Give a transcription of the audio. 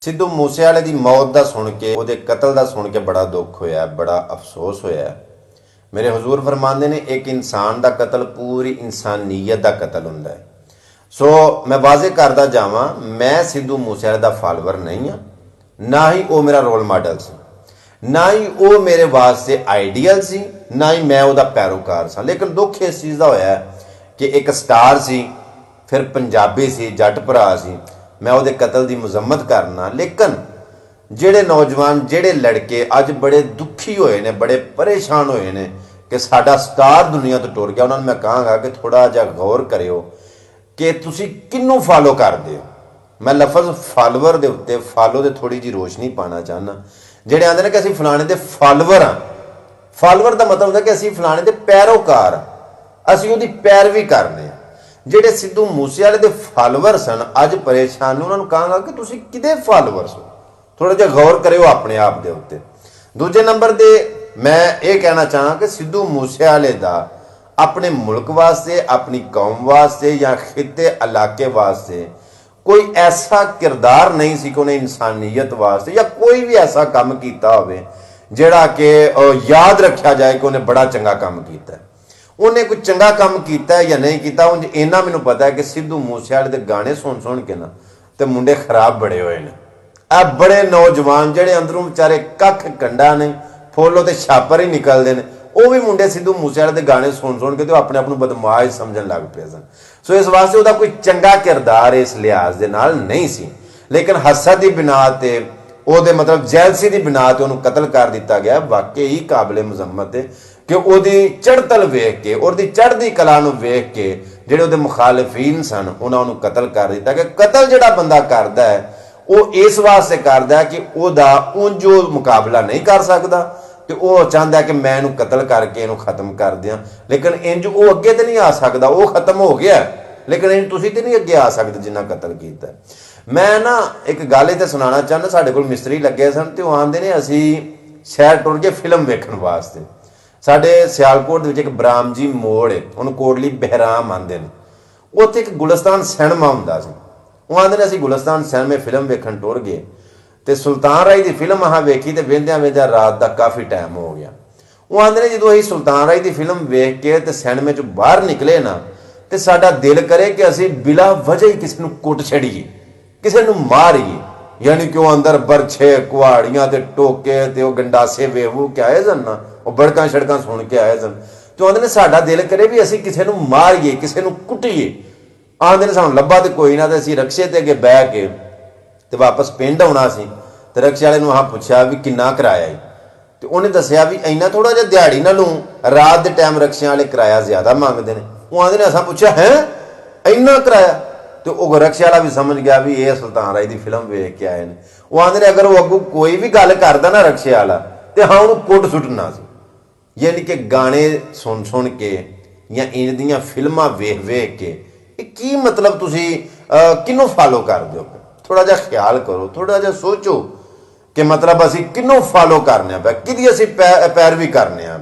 सिद्धू मूसेवाले की मौत का सुन के ਉਹਦੇ कतल का सुन के बड़ा दुख होया, बड़ा अफसोस होया। मेरे हजूर फरमाते ने एक इंसान का कतल पूरी इंसानीयत का कतल होंदा है। सो मैं वाजे करता जावा, मैं सिद्धू मूसेवाले का फॉलोवर नहीं हाँ, ना ही वो मेरा रोल मॉडल सी, ना ही वो मेरे वास्ते आइडियल सी, ना ही मैं उसका पैरोकार सा। लेकिन दुख इस चीज़ का होया कि एक स्टार सी, फिर पंजाबी सी, जट भरा सी, मैं वो कतल की मजम्मत करना। लेकिन जेड़े नौजवान जेड़े लड़के अज बड़े दुखी होए ने, बड़े परेशान होए ने कि साडा स्टार दुनिया तो टुर गया, उन्होंने मैं कहांगा कि थोड़ा जा गौर करियो कि तुसी किन्नू फॉलो करते हो। मैं लफज फॉलोवर के उत्ते फॉलो से थोड़ी जी रोशनी पाना चाहना। जेड़े आते हैं कि असीं फलाने के फॉलोवर हाँ, फॉलोवर का मतलब होता कि असीं फलाने के पैरोकार, असीं उहदी पैरवी करने। ਜਿਹੜੇ सिद्धू मूसेवाले के फॉलोवर सन अज परेशान ने, उन्होंने कहांगा कि तुसीं किहदे फॉलोवर हो, थोड़ा जिहा गौर करियो अपने आप के उत्ते। दूजे नंबर ते मैं ये कहना चाहां कि सिद्धू मूसेवाले का अपने मुल्क वास्ते, अपनी कौम वास्ते या खिते इलाके वास्ते कोई ऐसा किरदार नहीं सी कि उन्हें इंसानियत वास्ते या कोई भी ऐसा काम किया होवे जिहड़ा कि याद रखा जाए कि उन्हें बड़ा चंगा काम किया। उन्हें कोई चंगा काम किया या नहीं किया, उंज इन्ना मैनूं पता है कि सिद्धू मूसेवाले के गाने सुन सुन के ना ते मुंडे खराब बड़े होए ने। आ बड़े नौजवान जेड़े अंदरों बेचारे कख कंडा ने, फुल ते छापर ही निकलते हैं, वो भी मुंडे सिद्धू मूसेवाले के गाने सुन सुन के तो अपने आप को बदमाश समझन लग पे सन। सो इस वास्ते उसका कोई चंगा किरदार इस लिहाज के नाल नहीं सी। लेकिन हसद की बिना ते ਉਹਦੇ मतलब जैलसी की बिना ते उन्होंने कतल कर दिता गया। वाकई ही काबिले मजम्मत है कि ਉਹਦੀ चढ़तल वेख के, ਉਹਦੀ चढ़ती कला ਨੂੰ वेख के ਜਿਹੜੇ ਉਹਦੇ मुखालिफीन सन ਉਹਨਾਂ ਨੂੰ कतल कर दिता कि कतल ਜਿਹੜਾ ਬੰਦਾ ਕਰਦਾ ਹੈ ਉਹ ਇਸ ਵਾਸਤੇ ਕਰਦਾ ਕਿ ਉਹਦਾ ਉਂਝ ਉਹ ਮੁਕਾਬਲਾ नहीं कर सकता ਤੇ ਉਹ ਚਾਹੁੰਦਾ ਕਿ मैं ਇਹਨੂੰ कतल करके ਇਹਨੂੰ खत्म कर ਦਿਆਂ। लेकिन इंज ਉਹ ਅੱਗੇ ਤੇ नहीं आ सकता, ਉਹ खत्म हो गया, लेकिन इंज ਤੁਸੀਂ ਤੇ नहीं ਅੱਗੇ आ सकते जिन्ना कतल किया। मैं ना एक गल इत्थे सुनाना चाहना। साडे कोल मिस्त्री लगे सन ते आंदे ने असीं शहर टुर गए फिल्म वेखण वास्ते। साडे सियालकोट दे विच एक बराम जी मोड़ है, उहनूं कोटली बहराम आंदे ने, उत्थे एक गुलस्तान सिनेमा हुंदा सी। ਉਹ आंदे ने असीं गुलस्तान सिनेमे फिल्म वेखण टुर गए ते सुल्तान राय दी फिल्म अहां वेखी ते वेंदियां वेंदियां रात दा काफ़ी टाइम हो गया। ਉਹ आंदे ने जदों असीं सुल्तान राय दी फिल्म वेख के ते सिनेमे चों बाहर निकले ना ते साडा दिल करे कि असीं बिला वजह ही किसी नूं कुट छड़ीए, किसी नूं मारीए। यानी कि वो अंदर बरछे कुहाड़ियां ते टोके ते वो गंडासे वेहू के आए सन ना, वो बड़कां सड़कां सुन के आए सन। तो आंदे ने साडा दिल करे भी असीं किसी नूं मारीए, किसी नूं कुटीए। आंदे ने सानूं लब्भा ते कोई ना, ते असीं रक्शे ते अगे बह के ते वापस पिंड आउणा सी। ते रक्शे वाले नूं अहां पुछया भी किन्ना किराया है, ते उहने दस्सिया भी इन्ना थोड़ा जिहा दिहाड़ी नालों रात दे टाइम रक्शे वाले किराया ज्यादा मंगदे ने। वो आंदे ने असां पुछया है इन्ना किराया, तो वह रक्शे वाला भी समझ गया भी ये सुल्तान राय की फिल्म वेख के आए हैं। वो आंदे ने अगर वो अगू कोई भी गल करता ना रक्शे वाला तो हाँ उन्होंने कुट सुटना सी। यानी कि गाने सुन सुन के या इंज दियां फिल्मां वेख वेख के की मतलब तुसी किनों फॉलो कर दो। थोड़ा जा ख्याल करो, थोड़ा जा सोचो कि मतलब असी किनों फॉलो करने पे, किहदी असी पैरवी करने पे।